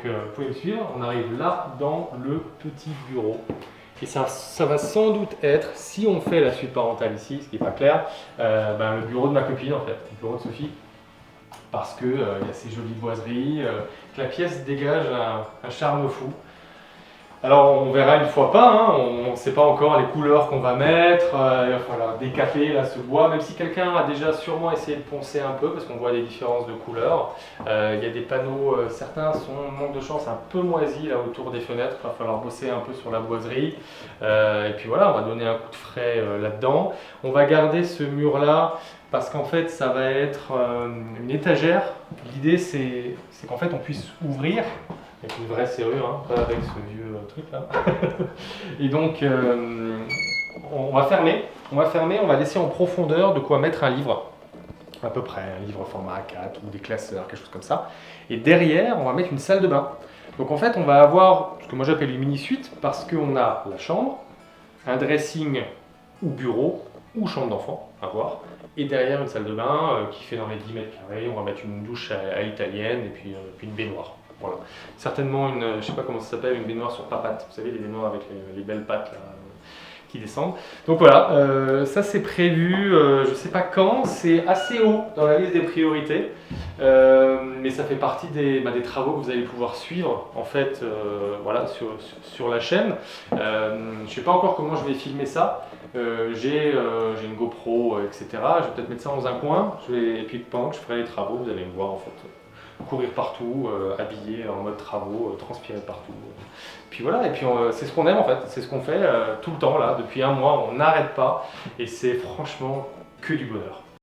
vous pouvez me suivre, on arrive là dans le petit bureau. Et ça va sans doute être, si on fait la suite parentale ici, ce qui n'est pas clair, le bureau de ma copine en fait, le bureau de Sophie. Parce qu'il y a ces jolies boiseries, que la pièce dégage un charme fou. Alors on verra une fois pas, hein, on ne sait pas encore les couleurs qu'on va mettre, il va falloir décaper là, ce bois, même si quelqu'un a déjà sûrement essayé de poncer un peu parce qu'on voit des différences de couleurs. Il y a des panneaux, certains sont, manque de chance, un peu moisis là autour des fenêtres, il va falloir bosser un peu sur la boiserie. Et puis voilà, on va donner un coup de frais là-dedans. On va garder ce mur là parce qu'en fait ça va être une étagère. L'idée c'est qu'en fait on puisse ouvrir avec une vraie serrure, hein, pas avec ce vieux truc là. Et donc on va fermer, on va laisser en profondeur de quoi mettre un livre, à peu près, un livre format A4 ou des classeurs, quelque chose comme ça. Et derrière, on va mettre une salle de bain. Donc en fait, on va avoir ce que moi j'appelle une mini-suite, parce qu'on a la chambre, un dressing ou bureau, ou chambre d'enfant, à voir. Et derrière, une salle de bain qui fait dans les 10 mètres carrés. On va mettre une douche à l'italienne et puis une baignoire. Voilà. Certainement une, je sais pas comment ça s'appelle, une baignoire sur papates. Vous savez, les baignoires avec les belles pattes là, qui descendent. Donc voilà, ça c'est prévu, je sais pas quand, c'est assez haut dans la liste des priorités. Mais ça fait partie des travaux que vous allez pouvoir suivre en fait voilà, sur la chaîne. Je ne sais pas encore comment je vais filmer ça. J'ai une GoPro, etc. Je vais peut-être mettre ça dans un coin. Et puis pendant que je ferai les travaux, vous allez me voir en fait courir partout, habillé en mode travaux, transpirer partout. Puis voilà, et puis c'est ce qu'on aime en fait, c'est ce qu'on fait tout le temps là, depuis un mois, on n'arrête pas et c'est franchement que du bonheur.